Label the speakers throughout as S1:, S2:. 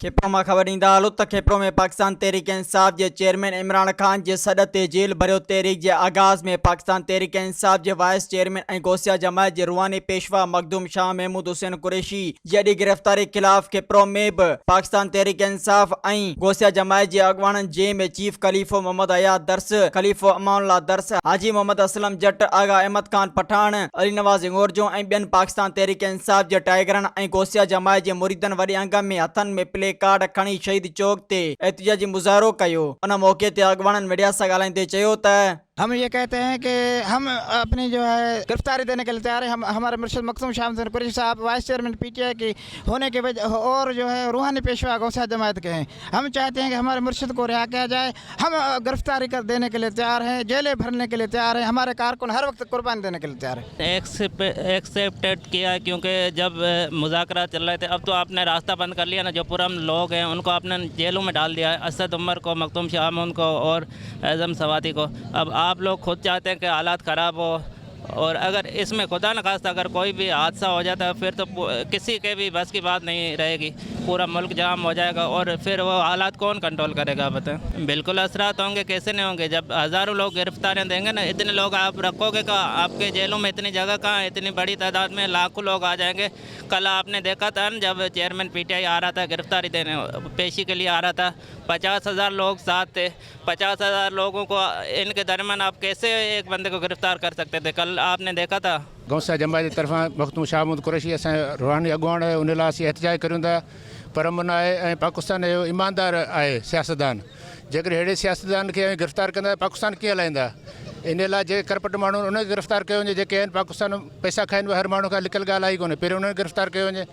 S1: खेप्रो में खबर ईंदा हलो त खेप्रो में पाकिस्तान तहरीक इंसाफ के चेयरमैन इमरान खान के सॾ ते जेल भरियो तहरीक के आगाज़ में पाकिस्तान तहरीक इंसाफ के वाइस चेयरमैन और गौसिया जमायत के रूहानी पेशवा मखदूम शाह महमूद हुसैन कुरैशी जड़ी गिरफ्तारी खिलाफ खेप्रो में भी पाकिस्तान तहरीक इंसाफ और गौसिया जमायत के अगवान जंहिं चीफ खलीफो मोहम्मद हयात दर्स, खलीफो अमानुल्लाह दर्स, हाजी मोहम्मद असलम जट, आगा अहमद खान पठान, अली नवाज इंगोरजो और बियन पाकिस्तान तहरीक इंसाफ के टाइगरन और गौसिया जमायत के मुरीदन वॾे अंग में हथन में प्ले कार्ड खणी शहीद चौक ते एहतजाजी मुज़ाहिरो कयो। उन मौके ते अगवानन मीडिया सां ॻाल्हाईंदे चयो त
S2: हम ये कहते हैं कि हम अपनी जो है गिरफ्तारी देने के लिए तैयार हैं। हम हमारे मुर्शिद मखदूम शाह हुसैन कुरैशी साहब वाइस चेयरमैन पीटीआई की होने के वजह और जो है रूहानी पेशवा गौसिया जमायत के हैं। हम चाहते हैं कि हमारे मुर्शिद को रिहा किया जाए। हम गिरफ्तारी कर देने के लिए तैयार हैं, जेलें भरने के लिए तैयार हैं। हमारे कारकुन हर वक्त कुर्बानी देने के लिए तैयार हैं।
S3: एक्सेप्टेड किया है क्योंकि जब मुज़ाकरा चल रहे थे, अब तो आपने रास्ता बंद कर लिया ना। जो पुरम लोग हैं उनको आपने जेलों में डाल दिया है, असद उमर को, मखदूम शाह को और एज़म सवाती को। अब आप लोग खुद चाहते हैं कि हालात ख़राब हो, और अगर इसमें खुदा न खास्ता अगर कोई भी हादसा हो जाता है फिर तो किसी के भी बस की बात नहीं रहेगी, पूरा मुल्क जाम हो जाएगा और फिर वो हालात कौन कंट्रोल करेगा बताएं। बिल्कुल असरात होंगे, कैसे नहीं होंगे। जब हज़ारों लोग गिरफ्तारियाँ देंगे ना, इतने लोग आप रखोगे कहाँ? आपके जेलों में इतनी जगह कहाँ? इतनी बड़ी तादाद में लाखों लोग आ जाएंगे। कल आपने देखा था न, जब चेयरमैन पीटीआई आ रहा था गिरफ्तारी देने पेशी के लिए आ रहा था, 50,000 लोग साथ थे। 50,000 लोगों को इनके दरमियान आप कैसे एक बंदे को गिरफ्तार कर सकते थे? कल आपने देखा था।
S4: गौसिया जमायत की तरफा मखदूम शाह कुरैशी असां रूहानी अगवान है, उन लाइ असीं एहतजाज करूं था। परमन आहे पाकिस्तान जो ईमानदार आहे सियासतदान। जेकर अहिड़े सियासतदान खे गिरफ़्तार कंदा पाकिस्तान कीअं हलाईंदा? इन लाइ जेके करपट माण्हू उन्हें गिरफ़्तार कयो वञे। जेके आहिनि पाकिस्तान पैसा खाइनि हर माण्हू खां लिकल ॻाल्हि आई कोन्हे, पहिरियों उन्हें गिरफ़्तार कयो वञे।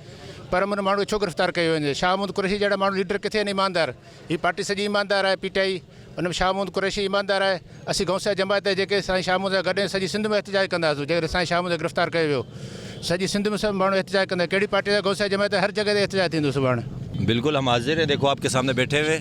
S4: परमन माण्हू छो गिरफ़्तार कयो वञे? शाह महमूद कुरैशी जहिड़ा माण्हू लीडर किथे आहिनि ईमानदार? हीअ पार्टी सॼी ईमानदार आहे पीटीआई, उन में शाह महमूद कुरैशी ईमानदार आहे। असीं गौसिया जमायत जेके साईं शाह महमूद सां गॾु सॼी सिंध में एहतजाज कंदासीं। जेकर साईं शाह महमूद गिरफ़्तार कयो वियो, सॼी सिंध में सभु माण्हू एहतजाज कंदा। कहिड़ी पार्टी सां? गौसिया जमायत हर जगह ते एहतजाज थींदो सुभाणे।
S5: बिल्कुल हम हाजिर हैं। देखो आपके सामने बैठे हुए,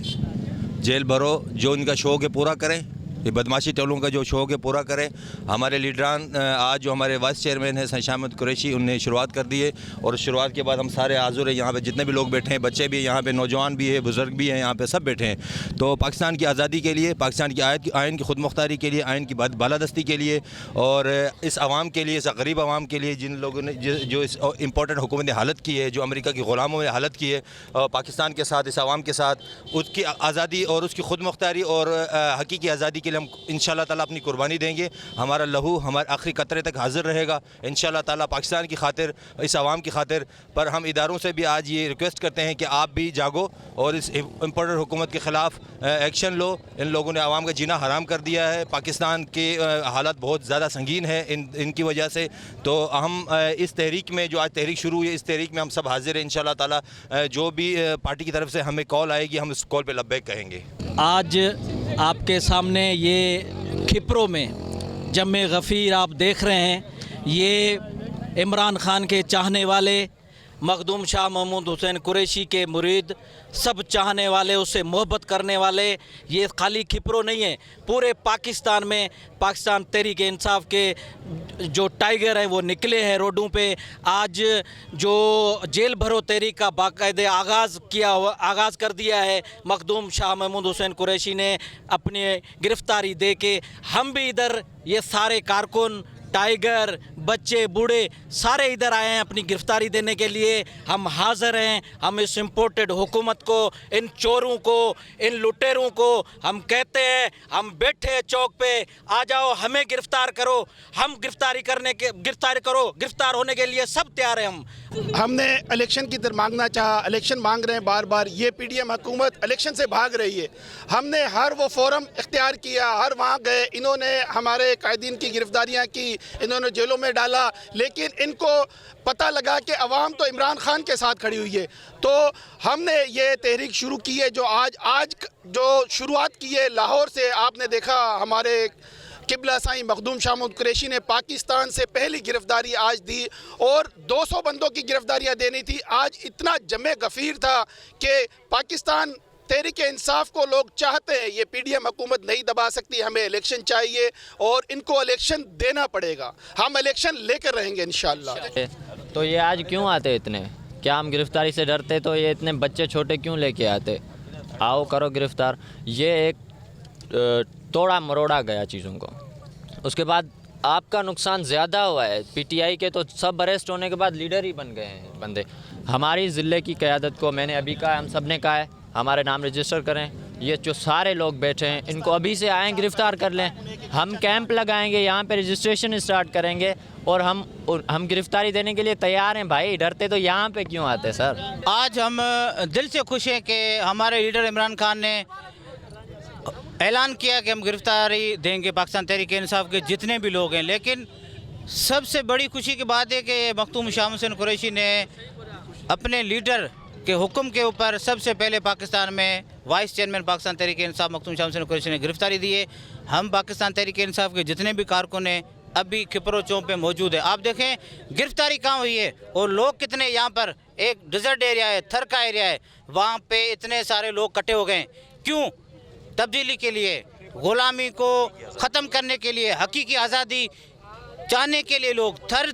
S5: जेल भरो, जो इनका शौक़ है पूरा करें, ये बदमाशी टोलों का जो शौक़ है पूरा करें। हमारे लीडरान आज जो हमारे वाइस चेयरमैन हैं साईं शाह महमूद कुरैशी, उनने शुरुआत कर दी है और शुरुआत के बाद हम सारे हाज़िर हैं। यहाँ पे जितने भी लोग बैठे हैं, बच्चे भी यहाँ पे, नौजवान भी है, बुज़ुर्ग भी हैं, यहाँ पे सब बैठे हैं। तो पाकिस्तान की आज़ादी के लिए, पाकिस्तान की आइन की खुद मुख्तारी के लिए, आइन की बालादस्ती के लिए और इस आवाम के लिए, इस गरीब आवाम के लिए जिन लोगों ने जो इस इम्पोर्टेंट हुकूमत ने हालत की है, जो अमेरिका की ग़ुलामों में हालत की है पाकिस्तान के साथ, इस आवाम के साथ, उसकी आज़ादी और उसकी खुद मुख्तारी और हकीकी आज़ादी के लिए हम इंशाअल्लाह ताला अपनी कुर्बानी देंगे। हमारा लहू हमारे आखिरी कतरे तक हाजिर रहेगा इंशाअल्लाह ताला, पाकिस्तान की खातिर, इस आवाम की खातिर। पर हम इदारों से भी आज ये रिक्वेस्ट करते हैं कि आप भी जागो और इस इम्पोर्टेंट हुकूमत के ख़िलाफ़ एक्शन लो। इन लोगों ने आवाम का जीना हराम कर दिया है। पाकिस्तान के हालात बहुत ज़्यादा संगीन है इनकी वजह से। तो हम इस तहरीक में, जो आज तहरीक शुरू हुई है, इस तहरीक में हम सब हाजिर हैं इंशाअल्लाह ताला। जो भी पार्टी की तरफ से हमें कॉल आएगी, हम इस कॉल पर लब्बैक कहेंगे।
S6: आज आपके सामने ये खिप्रो में जमे गफ़ीर आप देख रहे हैं। ये इमरान खान के चाहने वाले, मखदूम शाह महमूद हुसैन कुरैशी के मुरीद, सब चाहने वाले, उससे मोहब्बत करने वाले, ये खाली खिप्रो नहीं है, पूरे पाकिस्तान में पाकिस्तान तहरीक इंसाफ के जो टाइगर हैं वो निकले हैं रोडों पे। आज जो जेल भरो तहरीक का बाकायदे आगाज़ कर दिया है मखदूम शाह महमूद हुसैन कुरैशी ने अपनी गिरफ़्तारी दे के। हम भी इधर, ये सारे कारकुन, टाइगर, बच्चे, बूढ़े सारे इधर आए हैं अपनी गिरफ्तारी देने के लिए। हम हाज़िर हैं। हम इस इम्पोर्टेड हुकूमत को, इन चोरों को, इन लुटेरों को हम कहते हैं, हम बैठे हैं चौक पे, आ जाओ हमें गिरफ़्तार करो। हम गिरफ़्तार करो, गिरफ़्तार होने के लिए सब तैयार हैं।
S7: हमने इलेक्शन की तरफ मांगना चाहा, इलेक्शन मांग रहे हैं बार बार। ये पीडीएम हुकूमत इलेक्शन से भाग रही है। हमने हर वो फोरम इख्तियार किया, हर वहाँ गए, इन्होंने हमारे कायदीन की गिरफ्तारियाँ की, इन्होंने जेलों में डाला, लेकिन इनको पता लगा कि अवाम तो इमरान खान के साथ खड़ी हुई है। तो हमने ये तहरीक शुरू की है, जो आज जो शुरुआत की है लाहौर से। आपने देखा हमारे किबला साईं मखदूम शाह महमूद कुरैशी ने पाकिस्तान से पहली गिरफ्तारी आज दी और 200 बंदों की गिरफ्तारियां देनी थी। आज इतना जमे गफ़ीर था कि पाकिस्तान तहरीक इंसाफ को लोग चाहते हैं। ये पीडीएम हुकूमत नहीं दबा सकती, हमें इलेक्शन चाहिए और इनको इलेक्शन देना पड़ेगा। हम इलेक्शन लेकर रहेंगे इंशाअल्लाह।
S8: तो ये आज क्यों आते इतने? क्या हम गिरफ्तारी से डरते तो ये इतने बच्चे छोटे क्यों लेके आते? आओ करो गिरफ्तार। ये एक तोड़ा मरोड़ा गया चीज़ों को। उसके बाद आपका नुकसान ज़्यादा हुआ है। पीटीआई के तो सब अरेस्ट होने के बाद लीडर ही बन गए हैं बंदे। हमारी ज़िले की क़यादत को मैंने अभी कहा, हम सब ने कहा है हमारे नाम रजिस्टर करें। ये जो सारे लोग बैठे हैं इनको अभी से आएँ गिरफ़्तार कर लें। हम कैंप लगाएंगे, यहाँ पे रजिस्ट्रेशन स्टार्ट करेंगे और हम गिरफ़्तारी देने के लिए तैयार हैं भाई। डरते तो यहाँ पे क्यों आते सर?
S9: आज हम दिल से खुश हैं कि हमारे लीडर इमरान खान ने ऐलान किया कि हम गिरफ्तारी देंगे पाकिस्तान तहरीक इंसाफ के जितने भी लोग हैं। लेकिन सबसे बड़ी खुशी की बात है कि मखदूम शाह हुसैन कुरैशी ने अपने लीडर के हुक्म के ऊपर सबसे पहले पाकिस्तान में वाइस चेयरमैन पाकिस्तान तहरीक इंसाफ मखदूम शाह हुसैन कुरैशी ने गिरफ्तारी दी है। हम पाकिस्तान तहरीक इंसाफ के जितने भी कारकुन हैं अभी खिपरो चौक पे मौजूद है। आप देखें गिरफ्तारी कहाँ हुई है और लोग कितने, यहाँ पर एक डिजर्ट एरिया है, थर का एरिया है, वहाँ पे इतने सारे लोग इकट्ठे हो गए। क्यों? तब्दीली के लिए, ग़ुलामी को ख़त्म करने के लिए, हकीकी आज़ादी चाहने के लिए लोग थर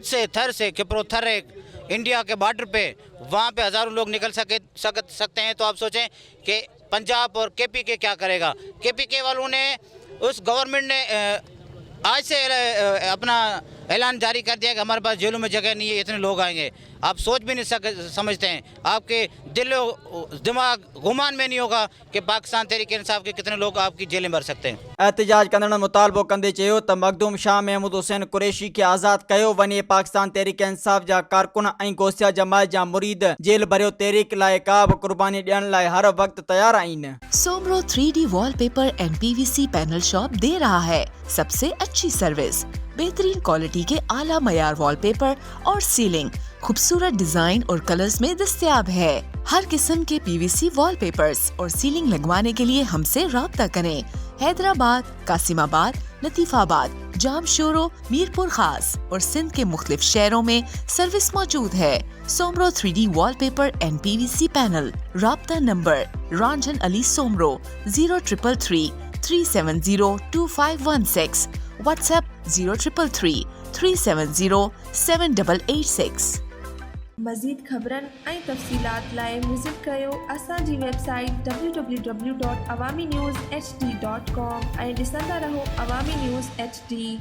S9: से खिपरो थर है इंडिया के बॉर्डर पे, वहाँ पे हज़ारों लोग निकल सकते हैं। तो आप सोचें कि पंजाब और केपीके क्या करेगा। केपीके वालों ने, उस गवर्नमेंट ने आज से अपना ऐलान जारी कर दिया कि हमारे पास जेलों में जगह नहीं है, इतने लोग आएंगे। आप सोच भी नहीं समझते हैं, आपके दिमाग गुमान में नहीं होगा कि पाकिस्तान तहरीक इंसाफ के कितने लोग आपकी जेलें भर सकते हैं।
S1: एहतजाज कंदड़ मुतालबो कंदे चयो त मखदूम शाह महमूद हुसैन कुरैशी के आज़ाद कयो वञे। पाकिस्तान तहरीक इंसाफ जा कारकुन ऐं गौसिया जमात जा मुरीद जेल भरियो तहरीक लाइ का बि कुर्बानी ॾियण लाइ हर वक्त तैयार आहिनि।
S10: Soomro 3D wallpaper and PVC panel shop दे रहा है सबसे अच्छी सर्विस, बेहतरीन क्वालिटी के आला मयार वॉलपेपर और सीलिंग खूबसूरत डिजाइन और कलर्स में दस्तयाब है। हर किस्म के PVC वॉलपेपर्स और सीलिंग लगवाने के लिए हमसे राब्ता करें। हैदराबाद, कासिमाबाद, लतीफाबाद, जामशोरो, मीरपुर खास और सिंध के मुख्तलिफ शहरों में सर्विस मौजूद है। Soomro 3D wallpaper and PVC panel. राब्ता नंबर रंजन अली सोमरो 0333 370 2516। WhatsApp 0333 370 7886।
S11: मज़ीद ख़बरनि ऐं तफ़सीलात लाइ विज़िट कयो असांजी वेबसाइट www.awamiNewsHD.com ऐं ॾिसंदा रहो अवामी न्यूज़ HD।